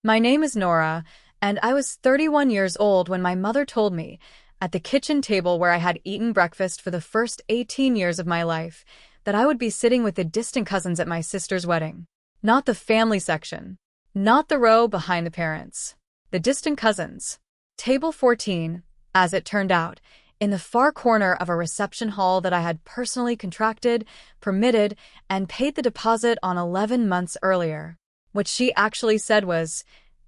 My name is Nora, and I was 31 years old when my mother told me, at the kitchen table where I had eaten breakfast for the first 18 years of my life, that I would be sitting with the distant cousins at my sister's wedding. Not the family section. Not the row behind the parents. The distant cousins. Table 14, as it turned out, in the far corner of a reception hall that I had personally contracted, permitted, and paid the deposit on 11 months earlier. What she actually said was,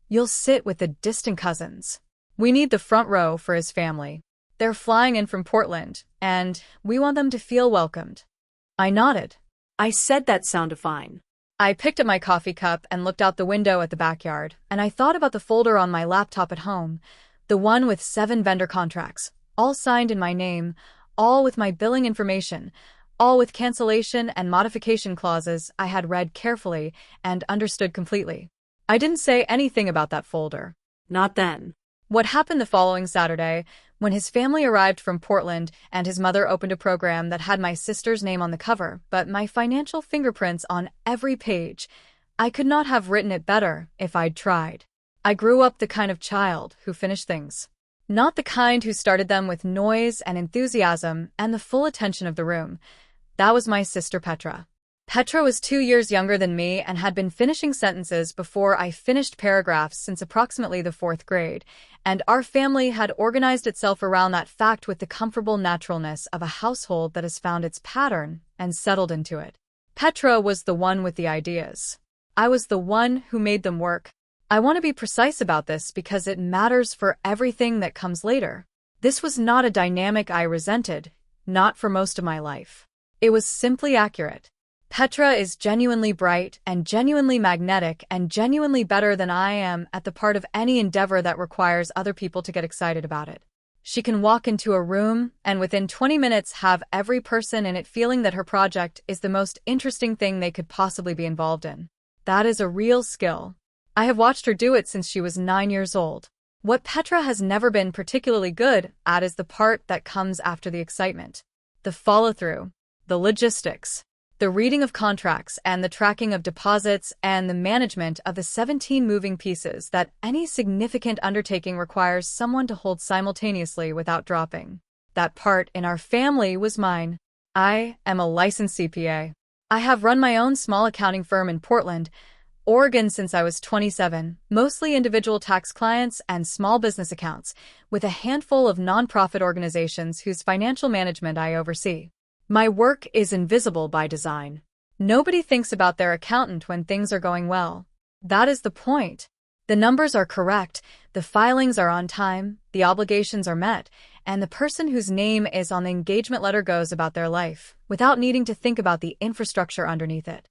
"You'll sit with the distant cousins. We need the front row for his family. They're flying in from Portland, and we want them to feel welcomed." I nodded. I said that sounded fine. I picked up my coffee cup and looked out the window at the backyard, and I thought about the folder on my laptop at home, the one with 7 vendor contracts, all signed in my name, all with my billing information, all with cancellation and modification clauses I had read carefully and understood completely. I didn't say anything about that folder. Not then. What happened the following Saturday, when his family arrived from Portland and his mother opened a program that had my sister's name on the cover, but my financial fingerprints on every page, I could not have written it better if I'd tried. I grew up the kind of child who finished things. Not the kind who started them with noise and enthusiasm and the full attention of the room. That was my sister Petra. Petra was 2 years younger than me and had been finishing sentences before I finished paragraphs since approximately the 4th grade, and our family had organized itself around that fact with the comfortable naturalness of a household that has found its pattern and settled into it. Petra was the one with the ideas. I was the one who made them work. I want to be precise about this because it matters for everything that comes later. This was not a dynamic I resented, not for most of my life. It was simply accurate. Petra is genuinely bright and genuinely magnetic and genuinely better than I am at the part of any endeavor that requires other people to get excited about it. She can walk into a room and within 20 minutes have every person in it feeling that her project is the most interesting thing they could possibly be involved in. That is a real skill. I have watched her do it since she was 9 years old. What Petra has never been particularly good at is the part that comes after the excitement. The follow-through, the logistics, the reading of contracts and the tracking of deposits and the management of the 17 moving pieces that any significant undertaking requires someone to hold simultaneously without dropping. That part in our family was mine. I am a licensed CPA. I have run my own small accounting firm in Portland, Oregon since I was 27, mostly individual tax clients and small business accounts, with a handful of nonprofit organizations whose financial management I oversee. My work is invisible by design. Nobody thinks about their accountant when things are going well. That is the point. The numbers are correct, the filings are on time, the obligations are met, and the person whose name is on the engagement letter goes about their life, without needing to think about the infrastructure underneath it.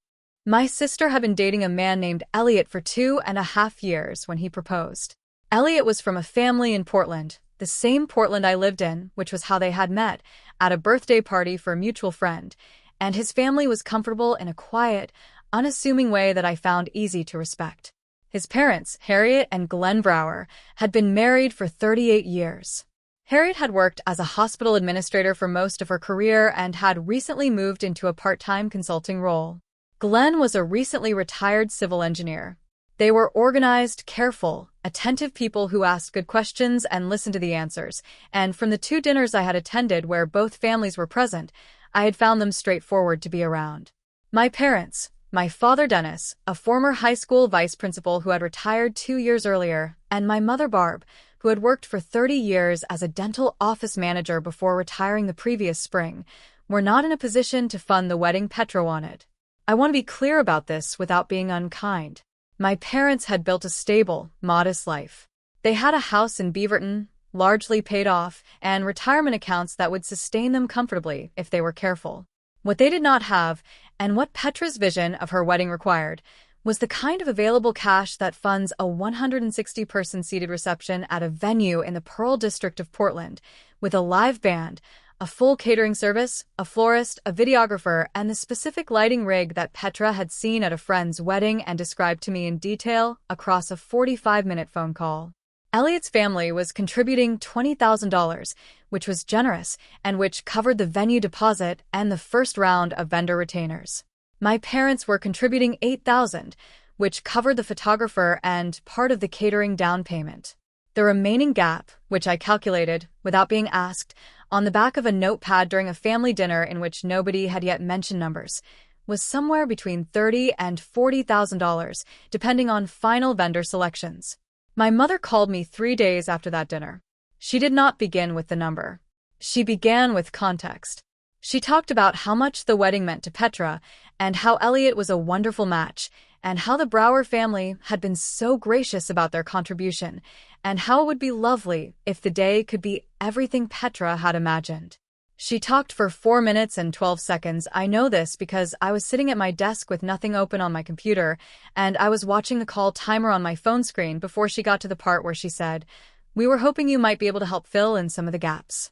My sister had been dating a man named Elliot for 2.5 years when he proposed. Elliot was from a family in Portland, the same Portland I lived in, which was how they had met, at a birthday party for a mutual friend, and his family was comfortable in a quiet, unassuming way that I found easy to respect. His parents, Harriet and Glenn Brower, had been married for 38 years. Harriet had worked as a hospital administrator for most of her career and had recently moved into a part-time consulting role. Glenn was a recently retired civil engineer. They were organized, careful, attentive people who asked good questions and listened to the answers, and from the 2 dinners I had attended where both families were present, I had found them straightforward to be around. My parents, my father Dennis, a former high school vice principal who had retired 2 years earlier, and my mother Barb, who had worked for 30 years as a dental office manager before retiring the previous spring, were not in a position to fund the wedding Petra wanted. I want to be clear about this without being unkind. My parents had built a stable, modest life. They had a house in Beaverton, largely paid off, and retirement accounts that would sustain them comfortably if they were careful. What they did not have, and what Petra's vision of her wedding required, was the kind of available cash that funds a 160-person seated reception at a venue in the Pearl District of Portland, with a live band, a full catering service, a florist, a videographer, and the specific lighting rig that Petra had seen at a friend's wedding and described to me in detail across a 45-minute phone call. Elliot's family was contributing $20,000, which was generous and which covered the venue deposit and the first round of vendor retainers. My parents were contributing $8,000, which covered the photographer and part of the catering down payment. The remaining gap, which I calculated, without being asked, on the back of a notepad during a family dinner in which nobody had yet mentioned numbers, was somewhere between $30,000 and $40,000, depending on final vendor selections. My mother called me 3 days after that dinner. She did not begin with the number. She began with context. She talked about how much the wedding meant to Petra, and how Elliot was a wonderful match, and how the Brower family had been so gracious about their contribution, and how it would be lovely if the day could be everything Petra had imagined. She talked for 4 minutes and 12 seconds. I know this because I was sitting at my desk with nothing open on my computer, and I was watching the call timer on my phone screen before she got to the part where she said, "We were hoping you might be able to help fill in some of the gaps."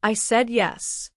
I said yes.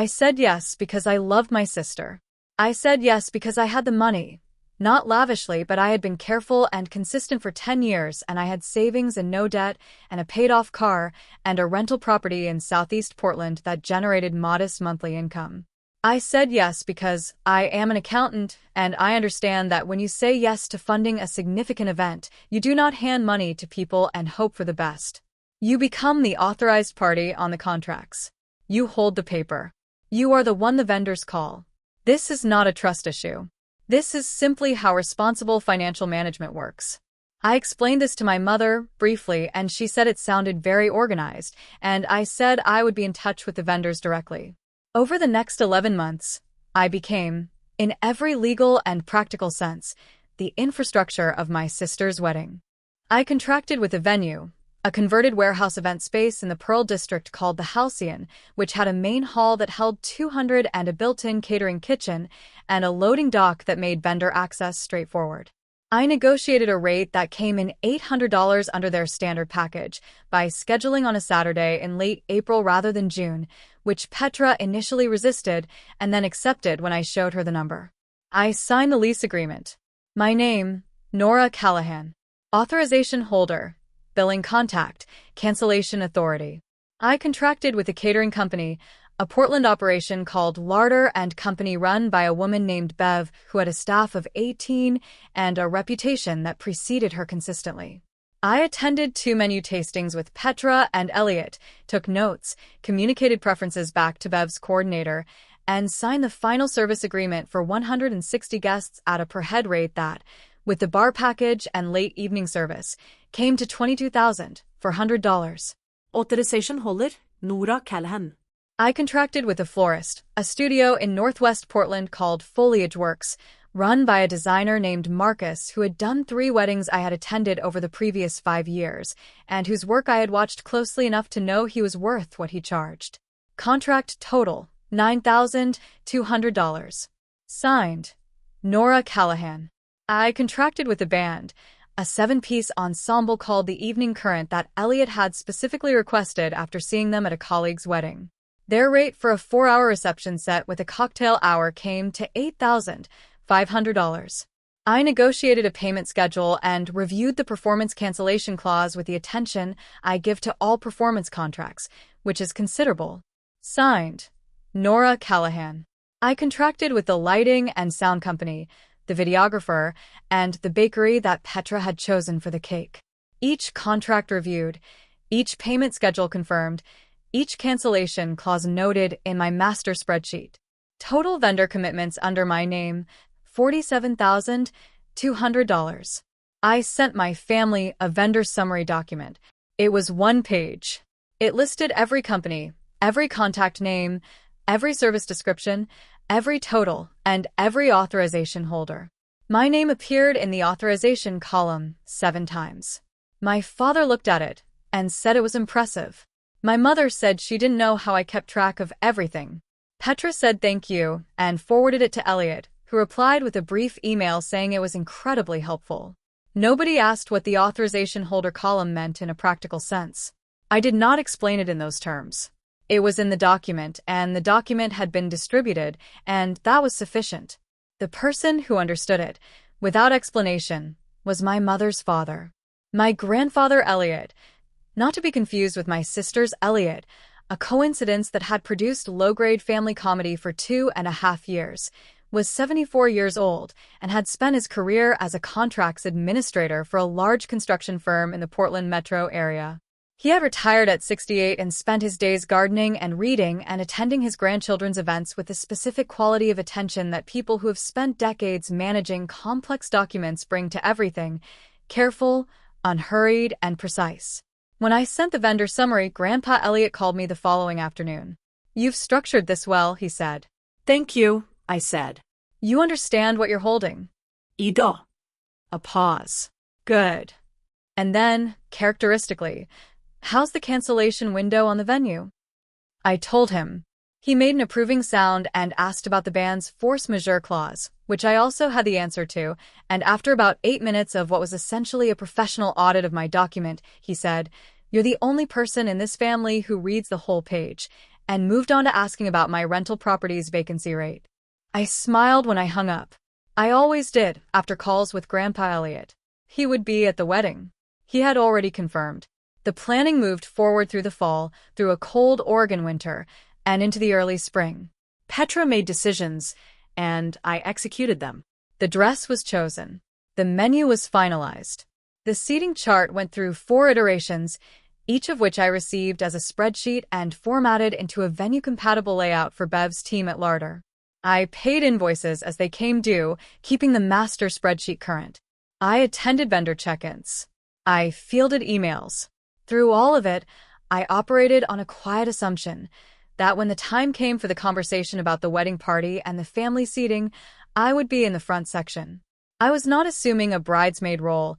I said yes because I loved my sister. I said yes because I had the money. Not lavishly, but I had been careful and consistent for 10 years, and I had savings and no debt, and a paid-off car, and a rental property in Southeast Portland that generated modest monthly income. I said yes because I am an accountant, and I understand that when you say yes to funding a significant event, you do not hand money to people and hope for the best. You become the authorized party on the contracts. You hold the paper. You are the one the vendors call. This is not a trust issue. This is simply how responsible financial management works. I explained this to my mother briefly, and she said it sounded very organized, and I said I would be in touch with the vendors directly. Over the next 11 months, I became, in every legal and practical sense, the infrastructure of my sister's wedding. I contracted with a venue, a converted warehouse event space in the Pearl District called the Halcyon, which had a main hall that held 200 and a built-in catering kitchen, and a loading dock that made vendor access straightforward. I negotiated a rate that came in $800 under their standard package by scheduling on a Saturday in late April rather than June, which Petra initially resisted and then accepted when I showed her the number. I signed the lease agreement. My name, Nora Callahan. Authorization holder. Billing contact, cancellation authority. I contracted with a catering company, a Portland operation called Larder and Company run by a woman named Bev who had a staff of 18 and a reputation that preceded her consistently. I attended 2 menu tastings with Petra and Elliot, took notes, communicated preferences back to Bev's coordinator, and signed the final service agreement for 160 guests at a per-head rate that, with the bar package and late evening service, came to $22,400. Authorization holder, Nora Callahan. I contracted with a florist, a studio in Northwest Portland called Foliage Works, run by a designer named Marcus who had done 3 weddings I had attended over the previous 5 years, and whose work I had watched closely enough to know he was worth what he charged. Contract total, $9,200. Signed, Nora Callahan. I contracted with a band, a 7-piece ensemble called the Evening Current that Elliot had specifically requested after seeing them at a colleague's wedding. Their rate for a 4-hour reception set with a cocktail hour came to $8,500. I negotiated a payment schedule and reviewed the performance cancellation clause with the attention I give to all performance contracts, which is considerable. Signed, Nora Callahan. I contracted with the lighting and sound company, the videographer, and the bakery that Petra had chosen for the cake. Each contract reviewed, each payment schedule confirmed, each cancellation clause noted in my master spreadsheet. Total vendor commitments under my name, $47,200. I sent my family a vendor summary document. It was 1 page. It listed every company, every contact name, every service description, every total, and every authorization holder. My name appeared in the authorization column 7 times. My father looked at it and said it was impressive. My mother said she didn't know how I kept track of everything. Petra said thank you and forwarded it to Elliot, who replied with a brief email saying it was incredibly helpful. Nobody asked what the authorization holder column meant in a practical sense. I did not explain it in those terms. It was in the document, and the document had been distributed, and that was sufficient. The person who understood it, without explanation, was my mother's father. My grandfather Elliot, not to be confused with my sister's Elliot, a coincidence that had produced low-grade family comedy for 2.5 years, was 74 years old and had spent his career as a contracts administrator for a large construction firm in the Portland metro area. He had retired at 68 and spent his days gardening and reading and attending his grandchildren's events with the specific quality of attention that people who have spent decades managing complex documents bring to everything: careful, unhurried, and precise. When I sent the vendor summary, Grandpa Elliot called me the following afternoon. "You've structured this well," he said. Thank you, I said. "You understand what you're holding?" Ida. A pause. "Good." And then, characteristically, "How's the cancellation window on the venue?" I told him. He made an approving sound and asked about the band's force majeure clause, which I also had the answer to, and after about 8 minutes of what was essentially a professional audit of my document, he said, "You're the only person in this family who reads the whole page," and moved on to asking about my rental property's vacancy rate. I smiled when I hung up. I always did, after calls with Grandpa Elliot. He would be at the wedding. He had already confirmed. The planning moved forward through the fall, through a cold Oregon winter, and into the early spring. Petra made decisions, and I executed them. The dress was chosen. The menu was finalized. The seating chart went through 4 iterations, each of which I received as a spreadsheet and formatted into a venue-compatible layout for Bev's team at Larder. I paid invoices as they came due, keeping the master spreadsheet current. I attended vendor check-ins. I fielded emails. Through all of it, I operated on a quiet assumption that when the time came for the conversation about the wedding party and the family seating, I would be in the front section. I was not assuming a bridesmaid role.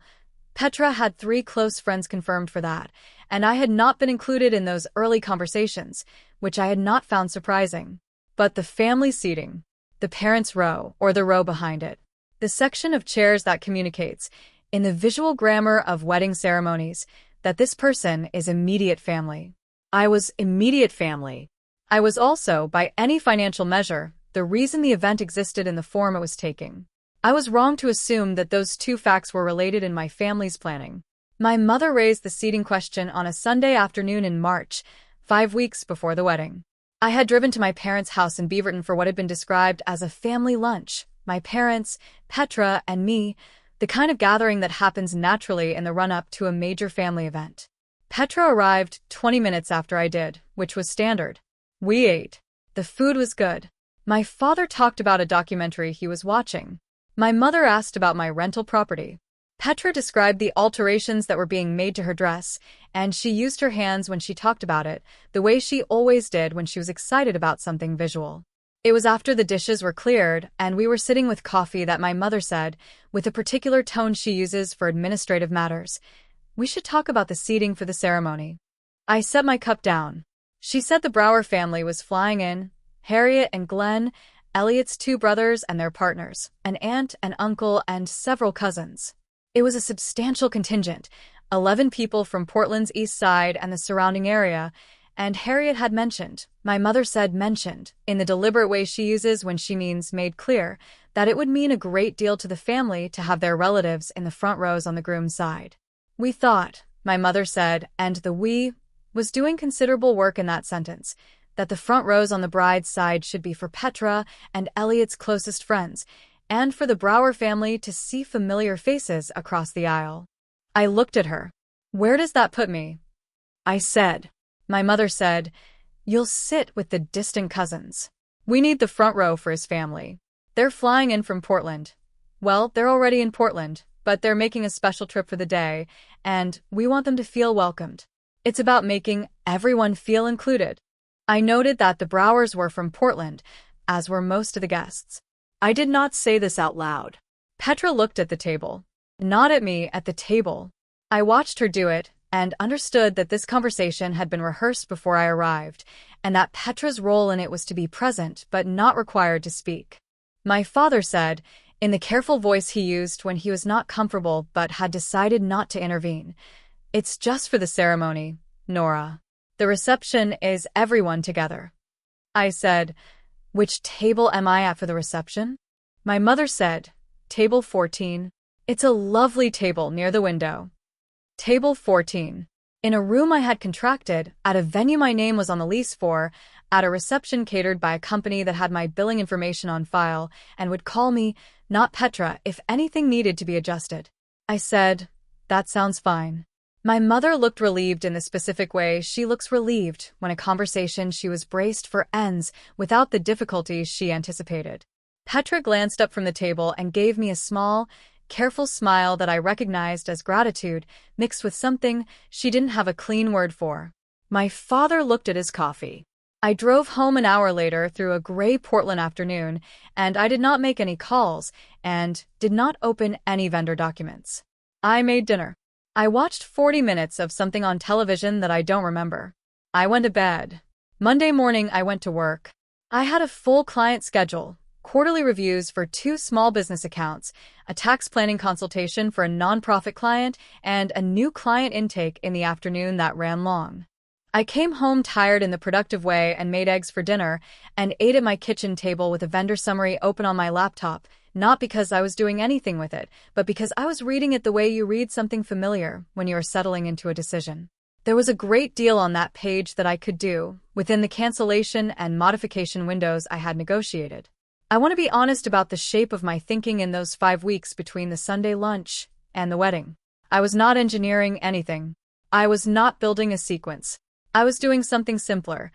Petra had 3 close friends confirmed for that, and I had not been included in those early conversations, which I had not found surprising. But the family seating, the parents' row, or the row behind it, the section of chairs that communicates, in the visual grammar of wedding ceremonies, that this person is immediate family. I was immediate family. I was also, by any financial measure, the reason the event existed in the form it was taking. I was wrong to assume that those 2 facts were related in my family's planning. My mother raised the seating question on a Sunday afternoon in March, 5 weeks before the wedding. I had driven to my parents' house in Beaverton for what had been described as a family lunch. My parents, Petra, and me, the kind of gathering that happens naturally in the run-up to a major family event. Petra arrived 20 minutes after I did, which was standard. We ate. The food was good. My father talked about a documentary he was watching. My mother asked about my rental property. Petra described the alterations that were being made to her dress, and she used her hands when she talked about it, the way she always did when she was excited about something visual. It was after the dishes were cleared, and we were sitting with coffee, that my mother said, with a particular tone she uses for administrative matters, "We should talk about the seating for the ceremony." I set my cup down. She said the Brower family was flying in: Harriet and Glenn, Elliot's 2 brothers and their partners, an aunt and uncle, and several cousins. It was a substantial contingent, 11 people from Portland's east side and the surrounding area, and Harriet had mentioned, my mother said mentioned, in the deliberate way she uses when she means made clear, that it would mean a great deal to the family to have their relatives in the front rows on the groom's side. We thought, my mother said, and the "we" was doing considerable work in that sentence, that the front rows on the bride's side should be for Petra and Elliot's closest friends, and for the Brower family to see familiar faces across the aisle. I looked at her. "Where does that put me?" I said. My mother said, "You'll sit with the distant cousins. We need the front row for his family. They're flying in from Portland. Well, they're already in Portland, but they're making a special trip for the day, and we want them to feel welcomed. It's about making everyone feel included." I noted that the Browers were from Portland, as were most of the guests. I did not say this out loud. Petra looked at the table. Not at me, at the table. I watched her do it, and understood that this conversation had been rehearsed before I arrived, and that Petra's role in it was to be present but not required to speak. My father said, in the careful voice he used when he was not comfortable but had decided not to intervene, "It's just for the ceremony, Nora. The reception is everyone together." I said, "Which table am I at for the reception?" My mother said, "Table 14. It's a lovely table near the window." Table 14. In a room I had contracted, at a venue my name was on the lease for, at a reception catered by a company that had my billing information on file and would call me, not Petra, if anything needed to be adjusted. I said, "That sounds fine." My mother looked relieved in the specific way she looks relieved when a conversation she was braced for ends without the difficulties she anticipated. Petra glanced up from the table and gave me a small, careful smile that I recognized as gratitude mixed with something she didn't have a clean word for. My father looked at his coffee. I drove home an hour later through a gray Portland afternoon, and I did not make any calls and did not open any vendor documents. I made dinner. I watched 40 minutes of something on television that I don't remember. I went to bed. Monday morning, I went to work. I had a full client schedule, quarterly reviews for 2 small business accounts, a tax planning consultation for a nonprofit client, and a new client intake in the afternoon that ran long. I came home tired in the productive way and made eggs for dinner and ate at my kitchen table with a vendor summary open on my laptop, not because I was doing anything with it, but because I was reading it the way you read something familiar when you are settling into a decision. There was a great deal on that page that I could do within the cancellation and modification windows I had negotiated. I want to be honest about the shape of my thinking in those 5 weeks between the Sunday lunch and the wedding. I was not engineering anything. I was not building a sequence. I was doing something simpler.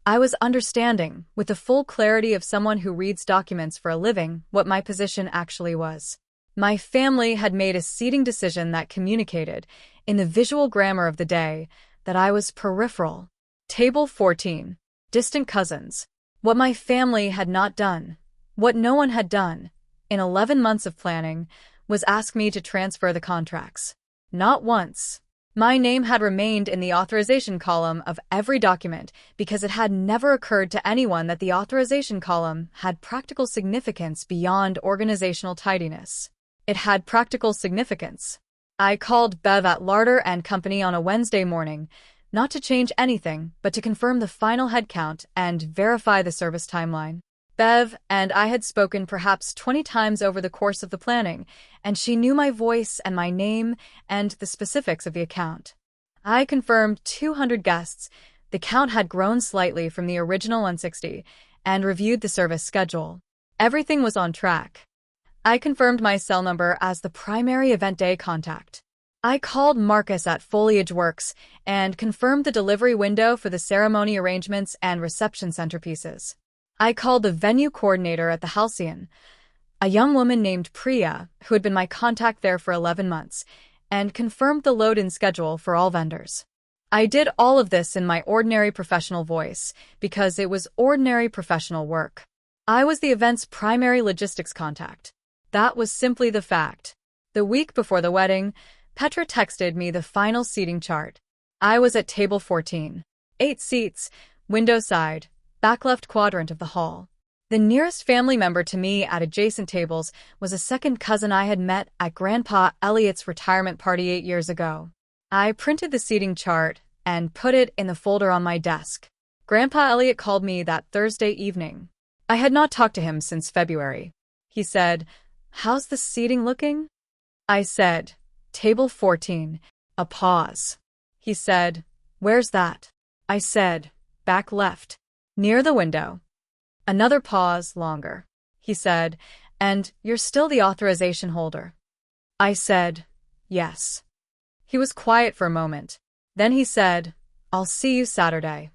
I was understanding, with the full clarity of someone who reads documents for a living, what my position actually was. My family had made a seating decision that communicated, in the visual grammar of the day, that I was peripheral. Table 14. Distant cousins. What my family had not done, what no one had done, in 11 months of planning, was ask me to transfer the contracts. Not once. My name had remained in the authorization column of every document because it had never occurred to anyone that the authorization column had practical significance beyond organizational tidiness. It had practical significance. I called Bev at Larder and Company on a Wednesday morning, not to change anything, but to confirm the final headcount and verify the service timeline. Bev and I had spoken perhaps 20 times over the course of the planning, and she knew my voice and my name and the specifics of the account. I confirmed 200 guests. The count had grown slightly from the original 160, and reviewed the service schedule. Everything was on track. I confirmed my cell number as the primary event day contact. I called Marcus at Foliage Works and confirmed the delivery window for the ceremony arrangements and reception centerpieces. I called the venue coordinator at the Halcyon, a young woman named Priya, who had been my contact there for 11 months, and confirmed the load-in schedule for all vendors. I did all of this in my ordinary professional voice, because it was ordinary professional work. I was the event's primary logistics contact. That was simply the fact. The week before the wedding, Petra texted me the final seating chart. I was at table 14. 8 seats, window side, back left quadrant of the hall. The nearest family member to me at adjacent tables was a second cousin I had met at Grandpa Elliot's retirement party 8 years ago. I printed the seating chart and put it in the folder on my desk. Grandpa Elliot called me that Thursday evening. I had not talked to him since February. He said, "How's the seating looking?" I said, "Table 14. A pause. He said, "Where's that?" I said, "Back left. Near the window." Another pause, longer. He said, "And you're still the authorization holder?" I said, "Yes." He was quiet for a moment. Then he said, "I'll see you Saturday."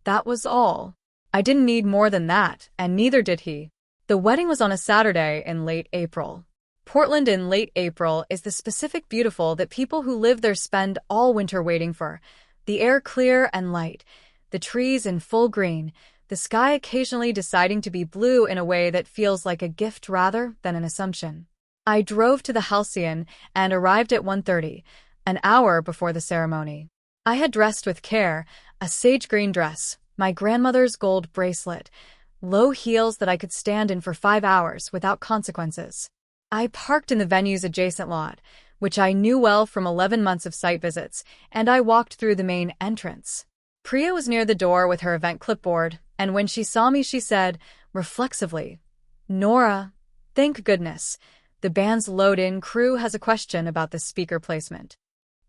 That was all. I didn't need more than that, and neither did he. The wedding was on a Saturday in late April. Portland in late April is the specific beautiful that people who live there spend all winter waiting for. The air clear and light, the trees in full green, the sky occasionally deciding to be blue in a way that feels like a gift rather than an assumption. I drove to the Halcyon and arrived at 1:30, an hour before the ceremony. I had dressed with care, a sage green dress, my grandmother's gold bracelet, low heels that I could stand in for 5 hours without consequences. I parked in the venue's adjacent lot, which I knew well from 11 months of site visits, and I walked through the main entrance. Priya was near the door with her event clipboard, and when she saw me she said, reflexively, "Nora, thank goodness. The band's load-in crew has a question about the speaker placement."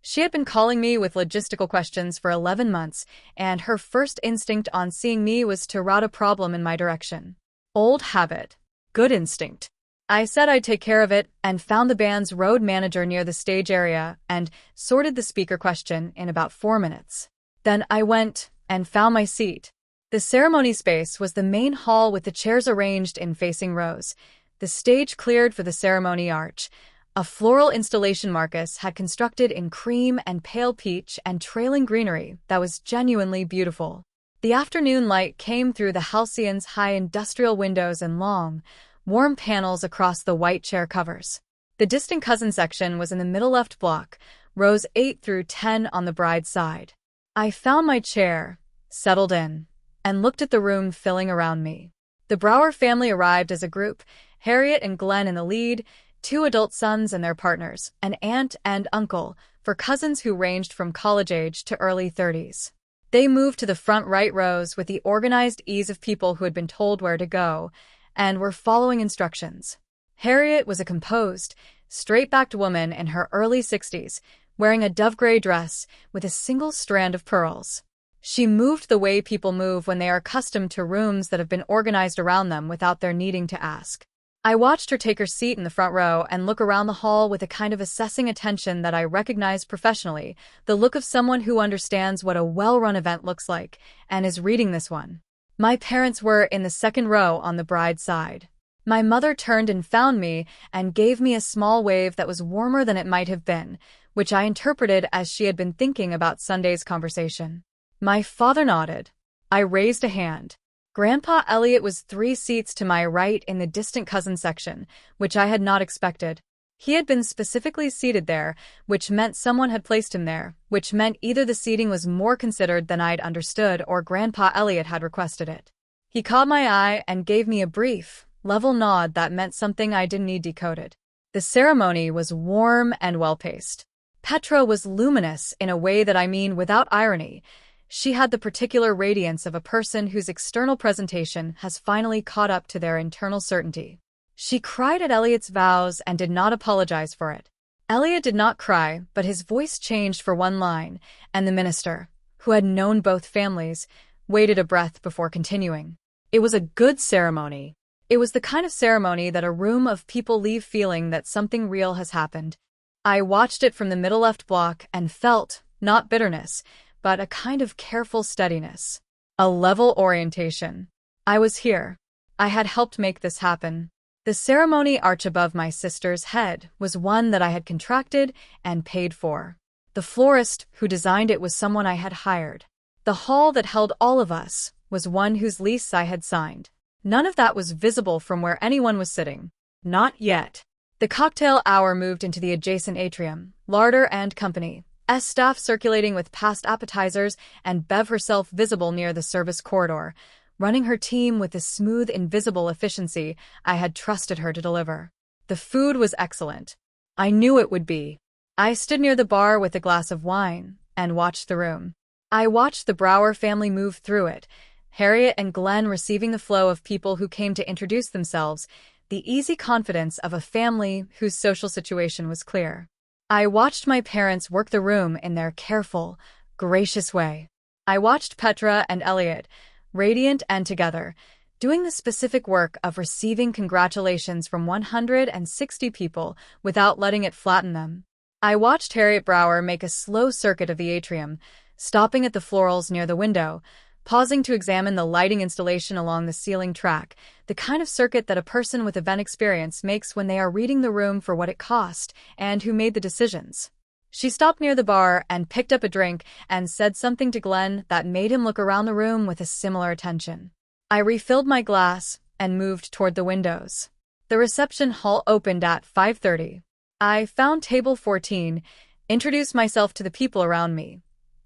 She had been calling me with logistical questions for 11 months, and her first instinct on seeing me was to route a problem in my direction. Old habit. Good instinct. I said I'd take care of it and found the band's road manager near the stage area and sorted the speaker question in about 4 minutes. Then I went and found my seat. The ceremony space was the main hall with the chairs arranged in facing rows. The stage cleared for the ceremony arch. A floral installation Marcus had constructed in cream and pale peach and trailing greenery that was genuinely beautiful. The afternoon light came through the halcyon's high industrial windows and long, warm panels across the white chair covers. The distant cousin section was in the middle left block, rows 8 through 10 on the bride's side. I found my chair, settled in, and looked at the room filling around me. The Brower family arrived as a group, Harriet and Glenn in the lead, 2 adult sons and their partners, an aunt and uncle, for cousins who ranged from college age to early 30s. They moved to the front right rows with the organized ease of people who had been told where to go, and were following instructions. Harriet was a composed, straight-backed woman in her early 60s, wearing a dove-gray dress with a single strand of pearls. She moved the way people move when they are accustomed to rooms that have been organized around them without their needing to ask. I watched her take her seat in the front row and look around the hall with a kind of assessing attention that I recognized professionally, the look of someone who understands what a well-run event looks like and is reading this one. My parents were in the second row on the bride's side. My mother turned and found me and gave me a small wave that was warmer than it might have been, which I interpreted as she had been thinking about Sunday's conversation. My father nodded. I raised a hand. Grandpa Elliot was 3 seats to my right in the distant cousin section, which I had not expected. He had been specifically seated there, which meant someone had placed him there, which meant either the seating was more considered than I'd understood or Grandpa Elliot had requested it. He caught my eye and gave me a brief, level nod that meant something I didn't need decoded. The ceremony was warm and well-paced. Petra was luminous in a way that I mean without irony. She had the particular radiance of a person whose external presentation has finally caught up to their internal certainty. She cried at Elliot's vows and did not apologize for it. Elliot did not cry, but his voice changed for one line, and the minister, who had known both families, waited a breath before continuing. It was a good ceremony. It was the kind of ceremony that a room of people leave feeling that something real has happened. I watched it from the middle left block and felt, not bitterness, but a kind of careful steadiness. A level orientation. I was here. I had helped make this happen. The ceremony arch above my sister's head was one that I had contracted and paid for. The florist who designed it was someone I had hired. The hall that held all of us was one whose lease I had signed. None of that was visible from where anyone was sitting. Not yet. The cocktail hour moved into the adjacent atrium, Larder and Company, staff circulating with past appetizers, and Bev herself visible near the service corridor, running her team with the smooth, invisible efficiency I had trusted her to deliver. The food was excellent. I knew it would be. I stood near the bar with a glass of wine and watched the room. I watched the Brower family move through it, Harriet and Glenn receiving the flow of people who came to introduce themselves, the easy confidence of a family whose social situation was clear. I watched my parents work the room in their careful, gracious way. I watched Petra and Elliot, radiant and together, doing the specific work of receiving congratulations from 160 people without letting it flatten them. I watched Harriet Brower make a slow circuit of the atrium, stopping at the florals near the window, pausing to examine the lighting installation along the ceiling track, the kind of circuit that a person with event experience makes when they are reading the room for what it cost and who made the decisions. She stopped near the bar and picked up a drink and said something to Glenn that made him look around the room with a similar attention. I refilled my glass and moved toward the windows. The reception hall opened at 5:30. I found table 14, introduced myself to the people around me.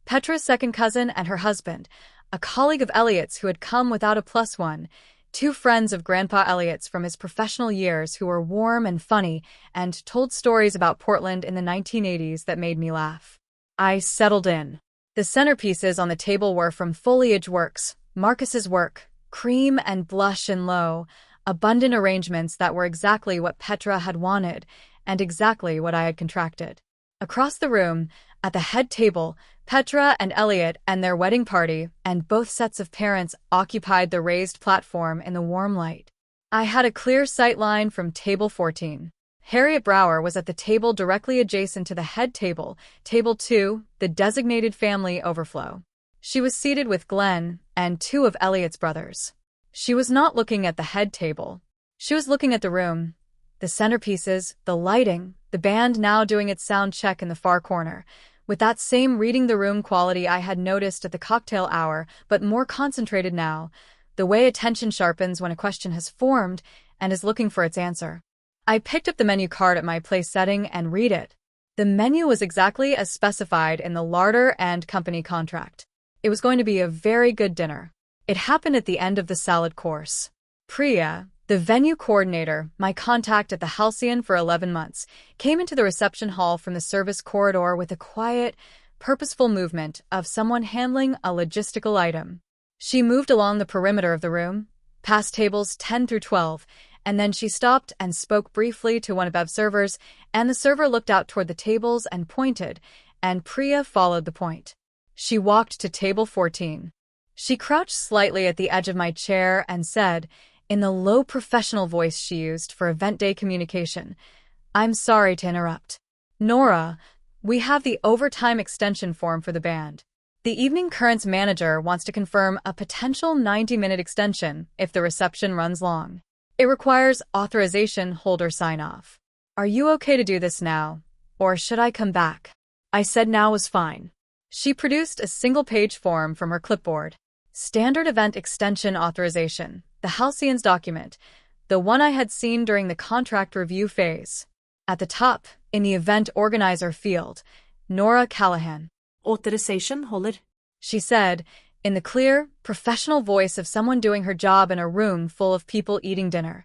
Petra's second cousin and her husband, a colleague of Elliot's who had come without a +1, 2 friends of Grandpa Elliot's from his professional years who were warm and funny and told stories about Portland in the 1980s that made me laugh. I settled in. The centerpieces on the table were from Foliage Works, Marcus's work, cream and blush and low, abundant arrangements that were exactly what Petra had wanted and exactly what I had contracted. Across the room, At the head table, Petra and Elliot and their wedding party, and both sets of parents occupied the raised platform in the warm light. I had a clear sight line from table 14. Harriet Brower was at the table directly adjacent to the head table, table 2, the designated family overflow. She was seated with Glenn and 2 of Elliot's brothers. She was not looking at the head table. She was looking at the room, the centerpieces, the lighting, the band now doing its sound check in the far corner, with that same reading the room quality I had noticed at the cocktail hour, but more concentrated now, the way attention sharpens when a question has formed and is looking for its answer. I picked up the menu card at my place setting and read it. The menu was exactly as specified in the Larder and Company contract. It was going to be a very good dinner. It happened at the end of the salad course. Priya, the venue coordinator, my contact at the Halcyon for 11 months, came into the reception hall from the service corridor with a quiet, purposeful movement of someone handling a logistical item. She moved along the perimeter of the room, past tables 10 through 12, and then she stopped and spoke briefly to one of Bev's servers, and the server looked out toward the tables and pointed, and Priya followed the point. She walked to table 14. She crouched slightly at the edge of my chair and said, in the low professional voice she used for event day communication, "I'm sorry to interrupt. Nora, we have the overtime extension form for the band. The Evening Currents manager wants to confirm a potential 90-minute extension if the reception runs long. It requires authorization holder sign-off. Are you okay to do this now, or should I come back?" I said now was fine. She produced a single-page form from her clipboard. Standard Event Extension Authorization, the Halcyon's document, the one I had seen during the contract review phase. At the top, in the event organizer field, Nora Callahan. Authorization holder, she said, in the clear, professional voice of someone doing her job in a room full of people eating dinner.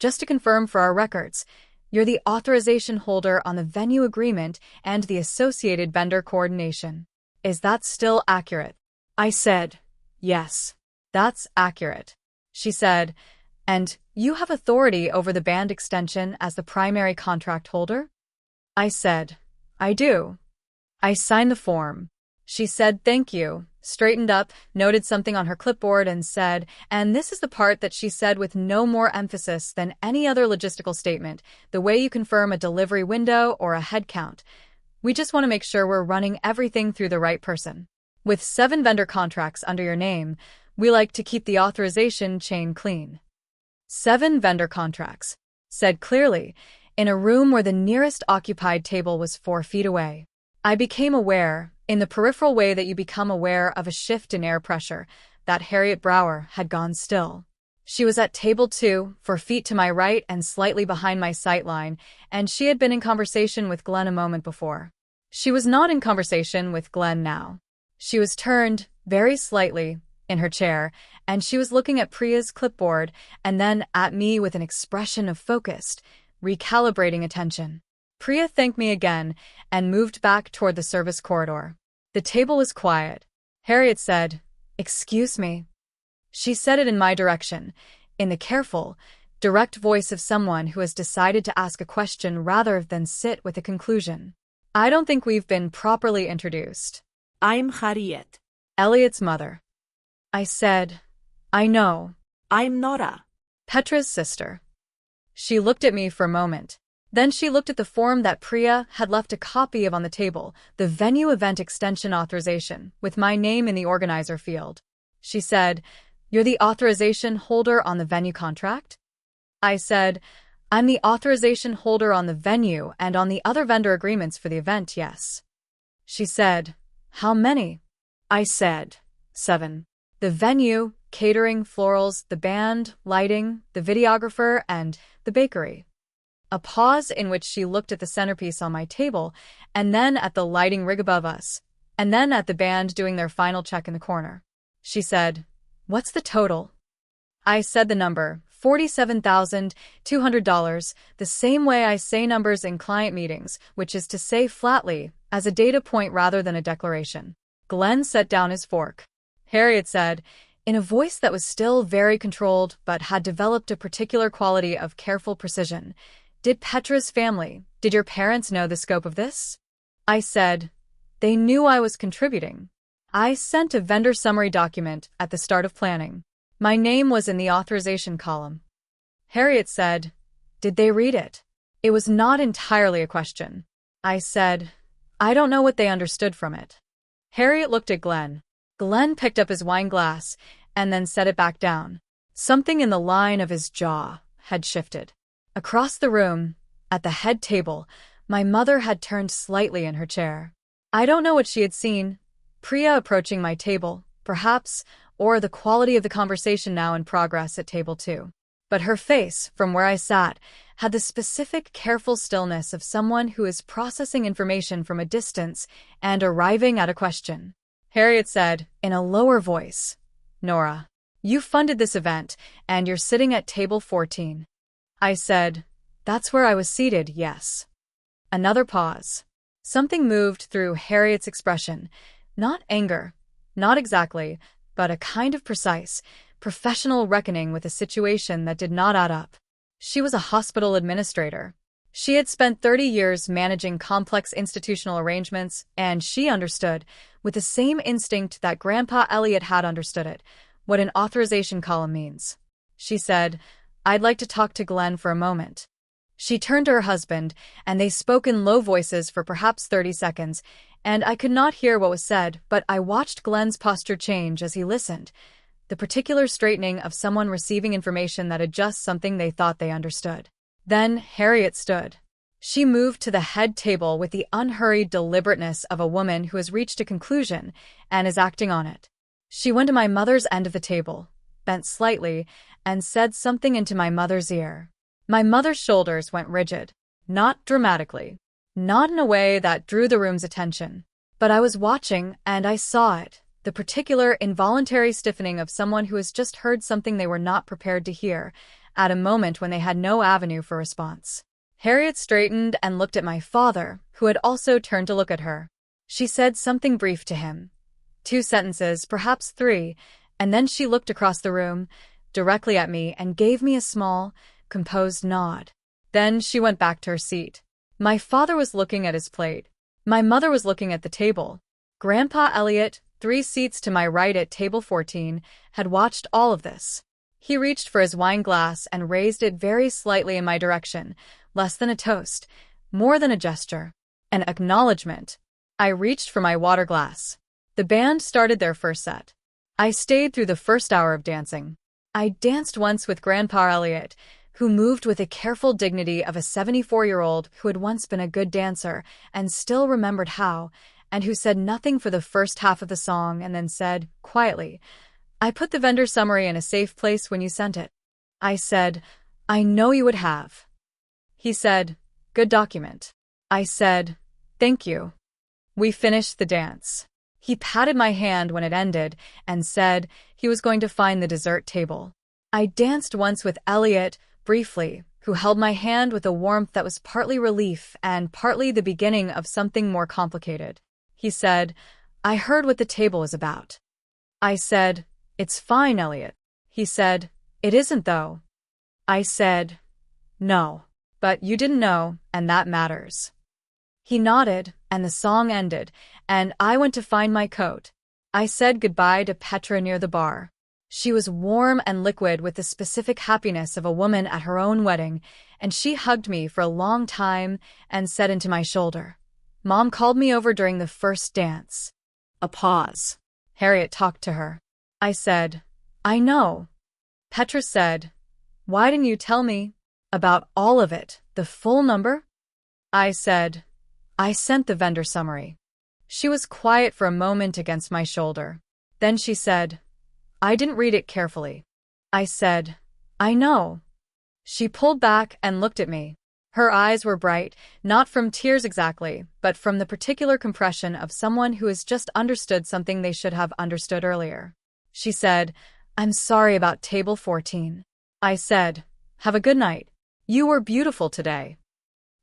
Just to confirm for our records, you're the authorization holder on the venue agreement and the associated vendor coordination. Is that still accurate? I said, yes, that's accurate. She said, and you have authority over the band extension as the primary contract holder? I said, I do. I signed the form. She said thank you, straightened up, noted something on her clipboard and said, and this is the part that she said with no more emphasis than any other logistical statement, the way you confirm a delivery window or a head count. We just want to make sure we're running everything through the right person. With 7 vendor contracts under your name, we like to keep the authorization chain clean. 7 vendor contracts, said clearly, in a room where the nearest occupied table was 4 feet away. I became aware, in the peripheral way that you become aware of a shift in air pressure, that Harriet Brower had gone still. She was at table 2, 4 feet to my right and slightly behind my sight line, and she had been in conversation with Glenn a moment before. She was not in conversation with Glenn now. She was turned, very slightly, in her chair, and she was looking at Priya's clipboard and then at me with an expression of focused, recalibrating attention. Priya thanked me again and moved back toward the service corridor. The table was quiet. Harriet said, "Excuse me." She said it in my direction, in the careful, direct voice of someone who has decided to ask a question rather than sit with a conclusion. I don't think we've been properly introduced. I'm Harriet, Elliot's mother. I said, I know. I'm Nora, Petra's sister. She looked at me for a moment. Then she looked at the form that Priya had left a copy of on the table, the venue event extension authorization, with my name in the organizer field. She said, "You're the authorization holder on the venue contract?" I said, "I'm the authorization holder on the venue and on the other vendor agreements for the event, yes." She said, "How many?" I said, 7. The venue, catering, florals, the band, lighting, the videographer, and the bakery. A pause in which she looked at the centerpiece on my table, and then at the lighting rig above us, and then at the band doing their final check in the corner. She said, "What's the total?" I said the number, $47,200, the same way I say numbers in client meetings, which is to say flatly, as a data point rather than a declaration. Glenn set down his fork. Harriet said, in a voice that was still very controlled but had developed a particular quality of careful precision, "Did Petra's family, did your parents know the scope of this?" I said, They knew I was contributing. I sent a vendor summary document at the start of planning. My name was in the authorization column. Harriet said, "Did they read it?" It was not entirely a question. I said, "I don't know what they understood from it." Harriet looked at Glenn. Glenn picked up his wine glass and then set it back down. Something in the line of his jaw had shifted. Across the room, at the head table, my mother had turned slightly in her chair. I don't know what she had seen. Priya approaching my table, perhaps, or the quality of the conversation now in progress at table 2. But her face, from where I sat, had the specific, careful stillness of someone who is processing information from a distance and arriving at a question. Harriet said, in a lower voice, "Nora, you funded this event, and you're sitting at table 14. I said, "That's where I was seated, yes." Another pause. Something moved through Harriet's expression. Not anger, not exactly, but a kind of precise, professional reckoning with a situation that did not add up. She was a hospital administrator. She had spent 30 years managing complex institutional arrangements, and she understood, with the same instinct that Grandpa Elliot had understood it, what an authorization column means. She said, "I'd like to talk to Glenn for a moment." She turned to her husband, and they spoke in low voices for perhaps 30 seconds, and I could not hear what was said, but I watched Glenn's posture change as he listened, the particular straightening of someone receiving information that adjusts something they thought they understood. Then Harriet stood. She moved to the head table with the unhurried deliberateness of a woman who has reached a conclusion and is acting on it. She went to my mother's end of the table, bent slightly, and said something into my mother's ear. My mother's shoulders went rigid, not dramatically, not in a way that drew the room's attention. But I was watching, and I saw it, the particular involuntary stiffening of someone who has just heard something they were not prepared to hear, at a moment when they had no avenue for response. Harriet straightened and looked at my father, who had also turned to look at her. She said something brief to him. 2 sentences, perhaps 3, and then she looked across the room, directly at me, and gave me a small, composed nod. Then she went back to her seat. My father was looking at his plate. My mother was looking at the table. Grandpa Elliot, 3 seats to my right at table 14, had watched all of this. He reached for his wine glass and raised it very slightly in my direction, less than a toast, more than a gesture, an acknowledgement. I reached for my water glass. The band started their first set. I stayed through the first hour of dancing. I danced once with Grandpa Elliot, who moved with the careful dignity of a 74-year-old who had once been a good dancer and still remembered how, and who said nothing for the first half of the song and then said, quietly, "I put the vendor summary in a safe place when you sent it." I said, "I know you would have." He said, "Good document." I said, "Thank you." We finished the dance. He patted my hand when it ended and said he was going to find the dessert table. I danced once with Elliot, briefly, who held my hand with a warmth that was partly relief and partly the beginning of something more complicated. He said, "I heard what the table was about." I said, "It's fine, Elliot." He said, "It isn't, though." I said, "No. But you didn't know, and that matters." He nodded, and the song ended, and I went to find my coat. I said goodbye to Petra near the bar. She was warm and liquid with the specific happiness of a woman at her own wedding, and she hugged me for a long time and said into my shoulder, "Mom called me over during the first dance." A pause. Harriet talked to her. I said, "I know." Petra said, "Why didn't you tell me about all of it, the full number?" I said, "I sent the vendor summary." She was quiet for a moment against my shoulder. Then she said, "I didn't read it carefully." I said, "I know." She pulled back and looked at me. Her eyes were bright, not from tears exactly, but from the particular compression of someone who has just understood something they should have understood earlier. She said, "I'm sorry about table 14. I said, "Have a good night. You were beautiful today."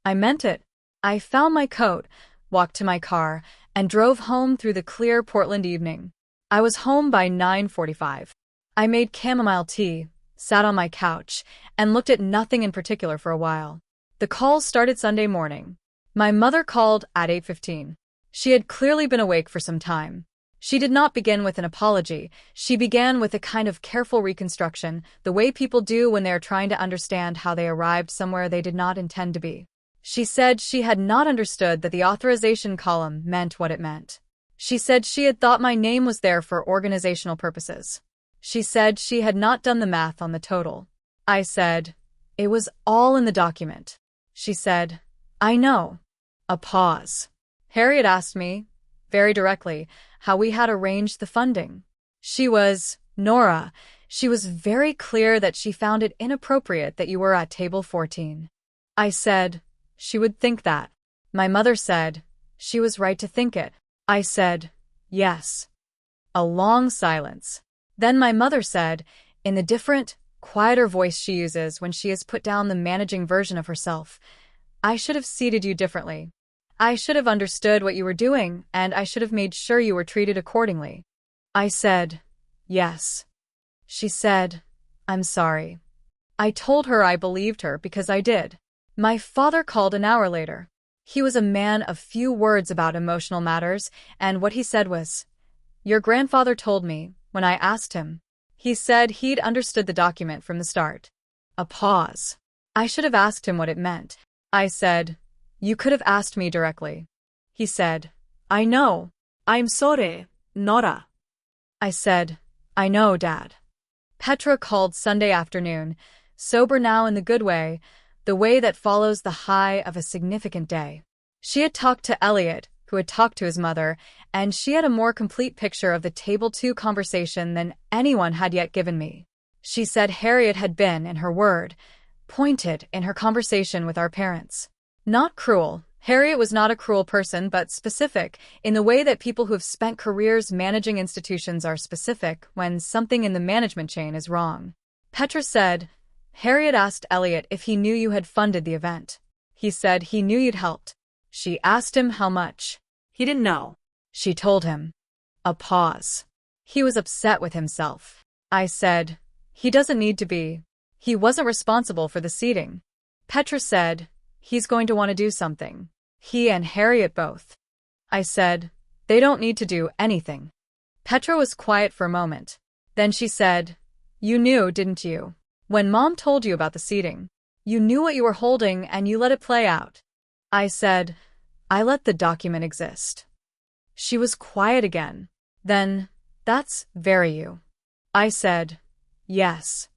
I meant it. I found my coat, walked to my car, and drove home through the clear Portland evening. I was home by 9:45. I made chamomile tea, sat on my couch, and looked at nothing in particular for a while. The calls started Sunday morning. My mother called at 8:15. She had clearly been awake for some time. She did not begin with an apology. She began with a kind of careful reconstruction, the way people do when they are trying to understand how they arrived somewhere they did not intend to be. She said she had not understood that the authorization column meant what it meant. She said she had thought my name was there for organizational purposes. She said she had not done the math on the total. I said, "It was all in the document." She said, "I know." A pause. Harriet asked me, very directly, how we had arranged the funding. Nora, she was very clear that she found it inappropriate that you were at table 14. I said, "She would think that." My mother said, "She was right to think it." I said, "Yes." A long silence. Then my mother said, in the different, quieter voice she uses when she has put down the managing version of herself, "I should have seated you differently. I should have understood what you were doing, and I should have made sure you were treated accordingly." I said, "Yes." She said, "I'm sorry." I told her I believed her because I did. My father called an hour later. He was a man of few words about emotional matters, and what he said was, "Your grandfather told me, when I asked him. He said he'd understood the document from the start." A pause. I should have asked him what it meant. I said, "You could have asked me directly." He said, "I know. I'm sorry, Nora." I said, "I know, Dad." Petra called Sunday afternoon, sober now in the good way, the way that follows the high of a significant day. She had talked to Elliot, who had talked to his mother, and she had a more complete picture of the Table 2 conversation than anyone had yet given me. She said Harriet had been, in her word, pointed in her conversation with our parents. Not cruel. Harriet was not a cruel person, but specific, in the way that people who have spent careers managing institutions are specific when something in the management chain is wrong. Petra said, Harriet asked Elliot if he knew you had funded the event. He said he knew you'd helped. She asked him how much. He didn't know. She told him. A pause. He was upset with himself. I said, he doesn't need to be. He wasn't responsible for the seating. Petra said, he's going to want to do something. He and Harriet both. I said, they don't need to do anything. Petra was quiet for a moment. Then she said, you knew, didn't you? When Mom told you about the seating. You knew what you were holding and you let it play out. I said, I let the document exist. She was quiet again. Then, that's very you. I said, yes.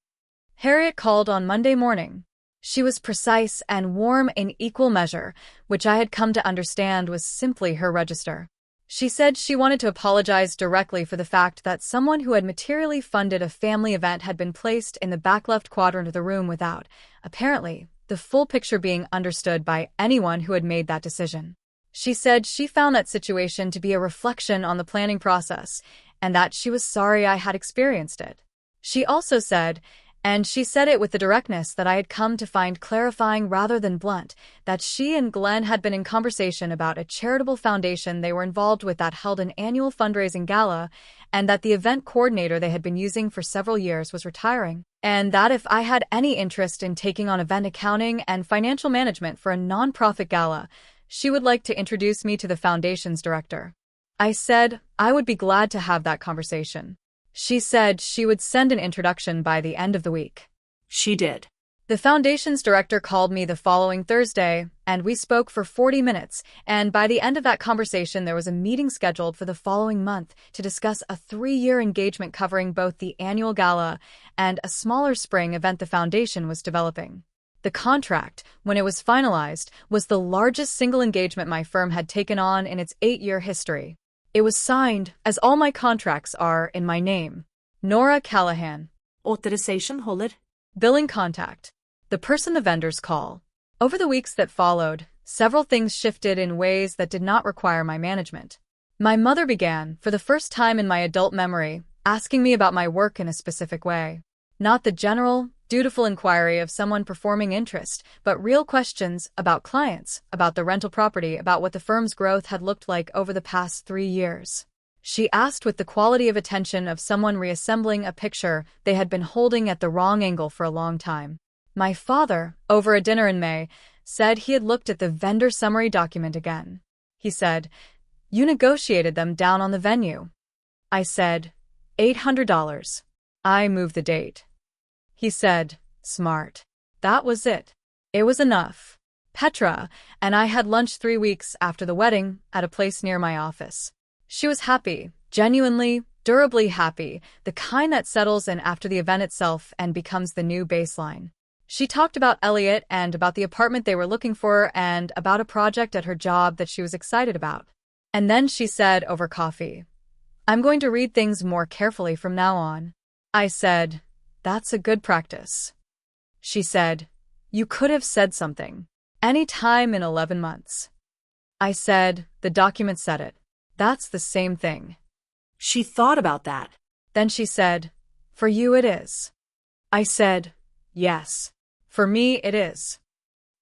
Harriet called on Monday morning. She was precise and warm in equal measure, which I had come to understand was simply her register. She said she wanted to apologize directly for the fact that someone who had materially funded a family event had been placed in the back left quadrant of the room without, apparently, the full picture being understood by anyone who had made that decision. She said she found that situation to be a reflection on the planning process, and that she was sorry I had experienced it. She also said, and she said it with the directness that I had come to find clarifying rather than blunt, that she and Glenn had been in conversation about a charitable foundation they were involved with that held an annual fundraising gala, and that the event coordinator they had been using for several years was retiring, and that if I had any interest in taking on event accounting and financial management for a nonprofit gala, she would like to introduce me to the foundation's director. I said I would be glad to have that conversation. She said she would send an introduction by the end of the week. She did. The foundation's director called me the following Thursday, and we spoke for 40 minutes, and by the end of that conversation there was a meeting scheduled for the following month to discuss a 3-year engagement covering both the annual gala and a smaller spring event the foundation was developing. The contract, when it was finalized, was the largest single engagement my firm had taken on in its 8-year history. It was signed, as all my contracts are, in my name. Nora Callahan. Authorization holder. Billing contact. The person the vendors call. Over the weeks that followed, several things shifted in ways that did not require my management. My mother began, for the first time in my adult memory, asking me about my work in a specific way. Not the general, dutiful inquiry of someone performing interest, but real questions about clients, about the rental property, about what the firm's growth had looked like over the past 3 years. She asked with the quality of attention of someone reassembling a picture they had been holding at the wrong angle for a long time. My father, over a dinner in May, said he had looked at the vendor summary document again. He said, You negotiated them down on the venue. I said, $800. I moved the date. He said, smart. That was it. It was enough. Petra and I had lunch 3 weeks after the wedding at a place near my office. She was happy, genuinely, durably happy, the kind that settles in after the event itself and becomes the new baseline. She talked about Elliot and about the apartment they were looking for and about a project at her job that she was excited about. And then she said over coffee, I'm going to read things more carefully from now on. I said, that's a good practice. She said, you could have said something. Any time in 11 months. I said, the document said it. That's the same thing. She thought about that. Then she said, for you it is. I said, yes. For me it is.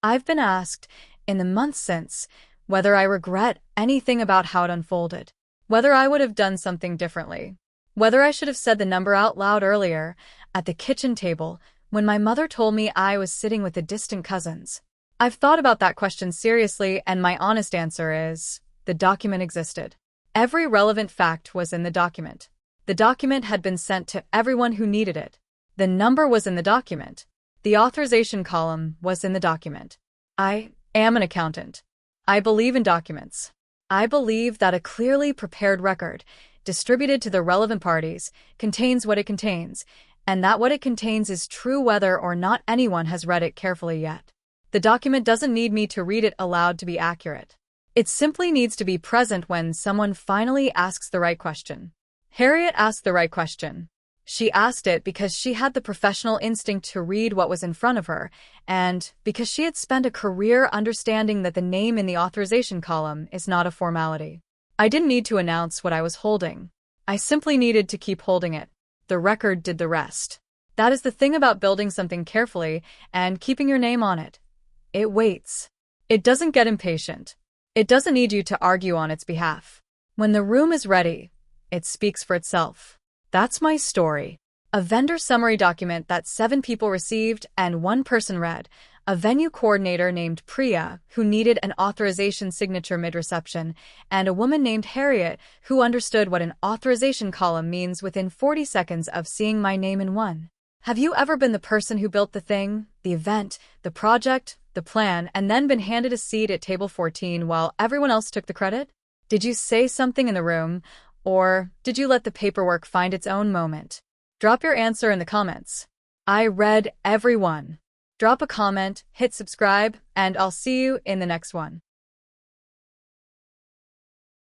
I've been asked, in the months since, whether I regret anything about how it unfolded, whether I would have done something differently, whether I should have said the number out loud earlier, at the kitchen table, when my mother told me I was sitting with the distant cousins. I've thought about that question seriously, and my honest answer is, the document existed. Every relevant fact was in the document. The document had been sent to everyone who needed it. The number was in the document. The authorization column was in the document. I am an accountant. I believe in documents. I believe that a clearly prepared record, distributed to the relevant parties, contains what it contains, and that what it contains is true whether or not anyone has read it carefully yet. The document doesn't need me to read it aloud to be accurate. It simply needs to be present when someone finally asks the right question. Harriet asked the right question. She asked it because she had the professional instinct to read what was in front of her, and because she had spent a career understanding that the name in the authorization column is not a formality. I didn't need to announce what I was holding. I simply needed to keep holding it. The record did the rest. That is the thing about building something carefully and keeping your name on it. It waits. It doesn't get impatient. It doesn't need you to argue on its behalf. When the room is ready, it speaks for itself. That's my story. A vendor summary document that 7 people received and 1 person read. A venue coordinator named Priya, who needed an authorization signature mid-reception, and a woman named Harriet, who understood what an authorization column means within 40 seconds of seeing my name in one. Have you ever been the person who built the thing, the event, the project, the plan, and then been handed a seat at table 14 while everyone else took the credit? Did you say something in the room, or did you let the paperwork find its own moment? Drop your answer in the comments. I read every one. Drop a comment, hit subscribe, and I'll see you in the next one.